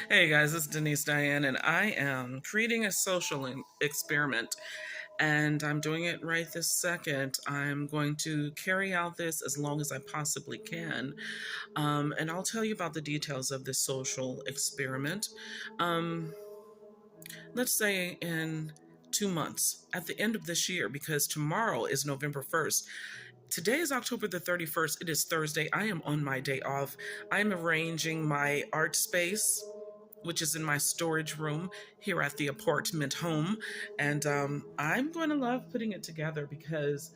Hey guys, this is Denise Diane, and I am creating a social experiment, and I'm doing it right this second. I'm going to carry out this as long as I possibly can, and I'll tell you about the details of this social experiment. Um, let's say in 2 months, at the end of this year, because tomorrow is November 1st. Today is October the 31st. It is Thursday. I am on my day off. I'm arranging my art space, which is in my storage room here at the apartment home. And I'm going to love putting it together because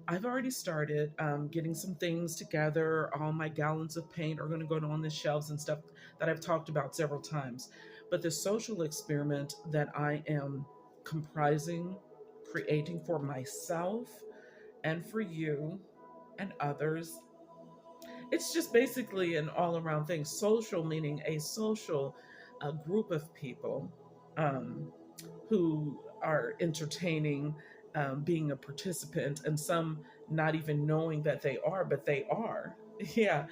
I've already started getting some things together. All my gallons of paint are going to go on the shelves and stuff that I've talked about several times. But the social experiment that I am comprising, creating for myself and for you and others, it's just basically an all around thing. Social meaning a social group of people um, who are entertaining, being a participant, and some not even knowing that they are, but they are. Yeah,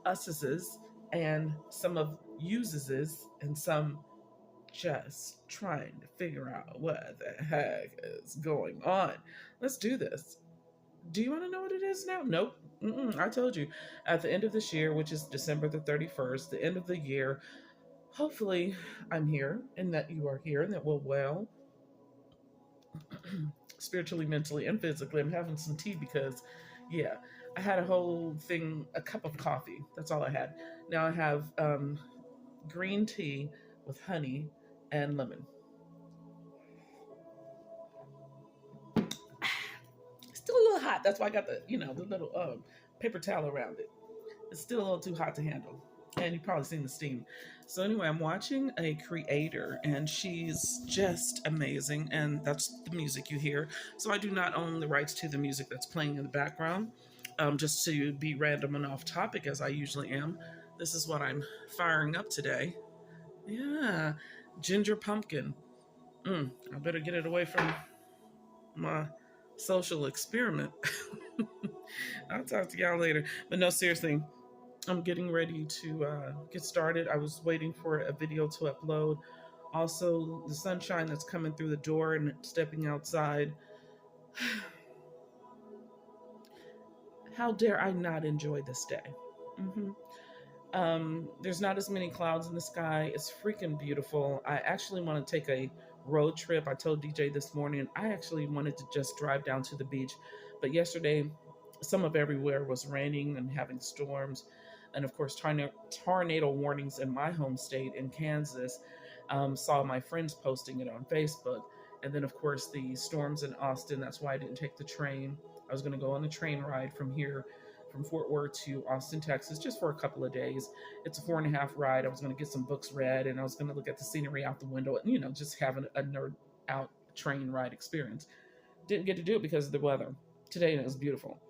us's and some of uses, and some just trying to figure out what the heck is going on. Let's do this. Do you want to know what it is now? Nope. I told you. At the end of this year, which is December the 31st, the end of the year, hopefully I'm here and that you are here and that we're well, spiritually, mentally, and physically. I'm having some tea because, yeah, I had a whole thing, a cup of coffee. That's all I had. Now I have green tea with honey and lemon. Still a little hot. That's why I got the little paper towel around it. It's still a little too hot to handle. And you've probably seen the steam. So anyway, I'm watching a creator and she's just amazing. And that's the music you hear. So I do not own the rights to the music that's playing in the background. Just to be random and off topic as I usually am. This is what I'm firing up today. Yeah, ginger pumpkin. I better get it away from my social experiment. I'll talk to y'all later. But no, seriously, I'm getting ready to get started. I was waiting for a video to upload. Also, the sunshine that's coming through the door and stepping outside. How dare I not enjoy this day? hmm there's not as many clouds in the sky. It's freaking beautiful. I actually want to take a road trip. I told DJ this morning I actually wanted to just drive down to the beach, but yesterday some of everywhere was raining and having storms, and of course tornado warnings in my home state in Kansas. Saw my friends posting it on Facebook, and then of course the storms in Austin. That's why I didn't take the train. I was going to go on a train ride from here, from Fort Worth to Austin, Texas, just for a couple of days. It's a 4.5 ride. I was going to get some books read, and I was going to look at the scenery out the window, and just have a nerd out train ride experience. Didn't get to do it because of the weather. Today it was beautiful.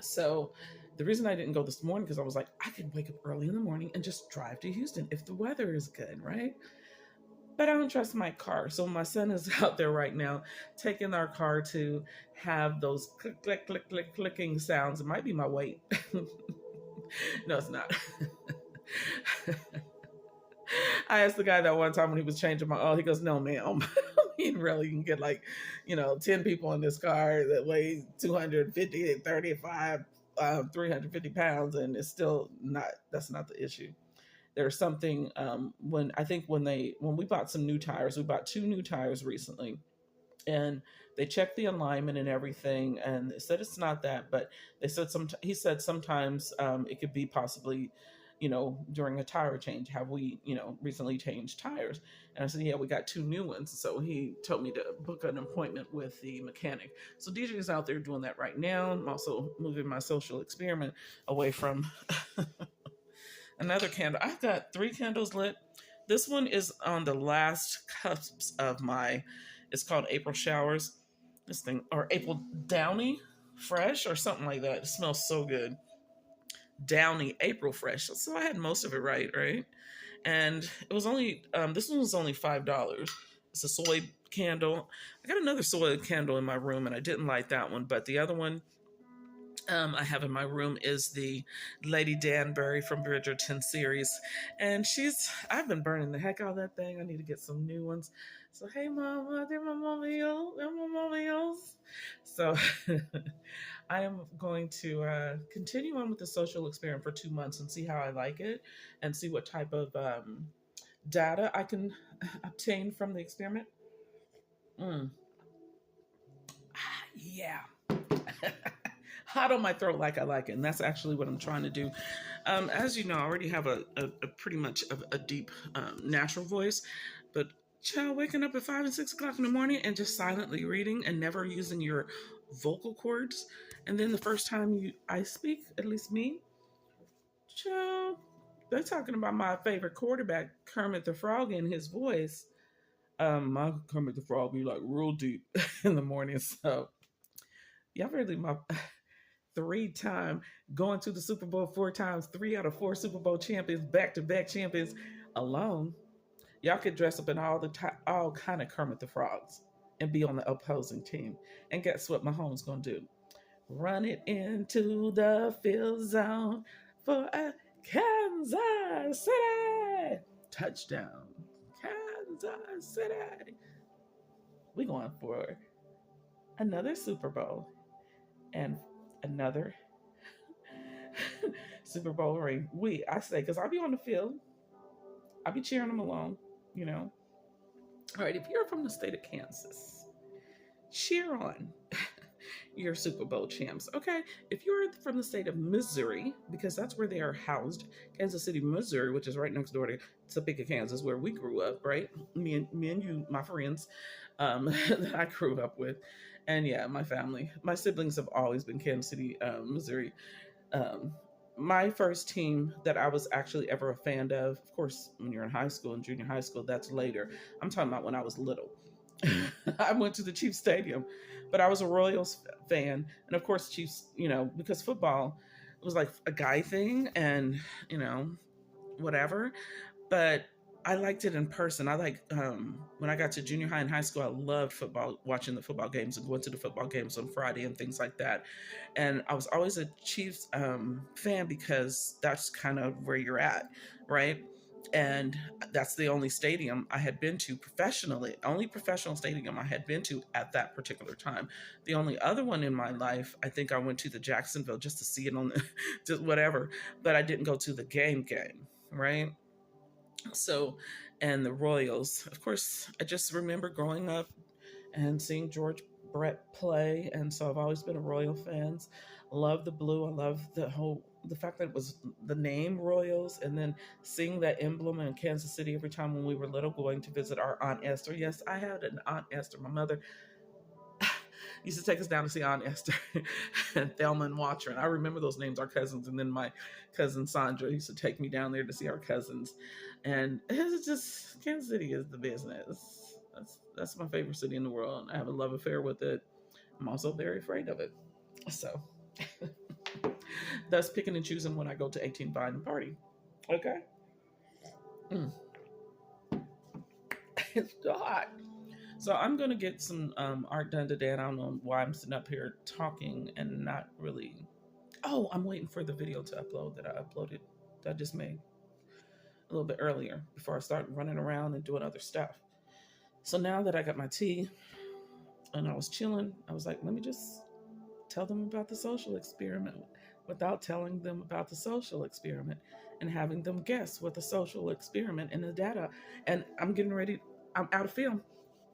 So the reason I didn't go this morning, because I was like, I could wake up early in the morning and just drive to Houston if the weather is good, right? But I don't trust my car. So my son is out there right now taking our car to have those click, click, click, click, clicking sounds. It might be my weight. No, it's not. I asked the guy that one time when he was changing my oil, he goes, no, man, you really can get 10 people in this car that weigh 250, 35, 350 pounds, and it's still not, that's not the issue. There's something when I think when we bought some new tires, we bought two new tires recently, and they checked the alignment and everything, and they said it's not that, but he said sometimes it could be possibly, during a tire change. Have we, recently changed tires? And I said, yeah, we got two new ones. So he told me to book an appointment with the mechanic. So DJ is out there doing that right now. I'm also moving my social experiment away from another candle. I've got 3 candles lit. This one is on the last cusps of it's called April Showers. This thing, or April Downy Fresh or something like that. It smells so good. Downy April Fresh. So I had most of it right? And it was only, this one was only $5. It's a soy candle. I got another soy candle in my room and I didn't light that one, but the other one, I have in my room is the Lady Danbury from Bridgerton series. And I've been burning the heck out of that thing. I need to get some new ones. So, hey, mama, they're my mama. So, I am going to continue on with the social experiment for 2 months and see how I like it and see what type of data I can obtain from the experiment. Mm. Yeah. Hot on my throat like I like it. And that's actually what I'm trying to do. As you know, I already have a pretty much a deep natural voice, but child, waking up at 5 and 6 o'clock in the morning and just silently reading and never using your vocal cords. And then the first time I speak, at least me, child, they're talking about my favorite quarterback, Kermit the Frog, and his voice. My Kermit the Frog be like real deep in the morning. So, y'all really my 3-time going to the Super Bowl 4 times, 3 out of 4 Super Bowl champions, back-to-back champions alone. Y'all could dress up in all kind of Kermit the Frogs and be on the opposing team. And guess what Mahomes gonna do? Run it into the field zone for a Kansas City touchdown. Kansas City. We going for another Super Bowl and another Super Bowl ring. I say, because I'll be on the field. I'll be cheering them along. All right, if you're from the state of Kansas, cheer on your Super Bowl champs. Okay, if you're from the state of Missouri, because that's where they are housed, Kansas City, Missouri, which is right next door to Topeka, Kansas, where we grew up, right? Me and you, my friends, that I grew up with. And yeah, my family, my siblings have always been Kansas City, Missouri. Um, my first team that I was actually ever a fan of course, when you're in high school and junior high school, that's later. I'm talking about when I was little. I went to the Chiefs Stadium, but I was a Royals fan. And of course, Chiefs, because football was like a guy thing and, you know, whatever. But I liked it in person. I like when I got to junior high and high school, I loved football, watching the football games and going to the football games on Friday and things like that. And I was always a Chiefs fan because that's kind of where you're at, right? And that's the only stadium I had been to professionally, only professional stadium I had been to at that particular time. The only other one in my life, I think I went to the Jacksonville just to see it on the, just whatever, but I didn't go to the game, right? So, and the Royals, of course, I just remember growing up and seeing George Brett play, and so I've always been a Royal fan. Love the blue. I love the fact that it was the name Royals, and then seeing that emblem in Kansas City every time when we were little, going to visit our Aunt Esther. Yes, I had an Aunt Esther. My mother used to take us down to see Aunt Esther and Thelma and Watcher. And I remember those names, our cousins. And then my cousin Sandra used to take me down there to see our cousins. And it's just, Kansas City is the business. That's my favorite city in the world. I have a love affair with it. I'm also very afraid of it. So, thus picking and choosing when I go to 18 Vine and party. Okay? It's hot. So I'm going to get some art done today, and I don't know why I'm sitting up here talking and not really... Oh, I'm waiting for the video to upload that I just made a little bit earlier before I start running around and doing other stuff. So now that I got my tea and I was chilling, I was like, let me just tell them about the social experiment without telling them about the social experiment and having them guess what the social experiment and the data. And I'm out of film.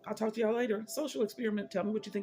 I'll talk to y'all later. Social experiment. Tell me what you think.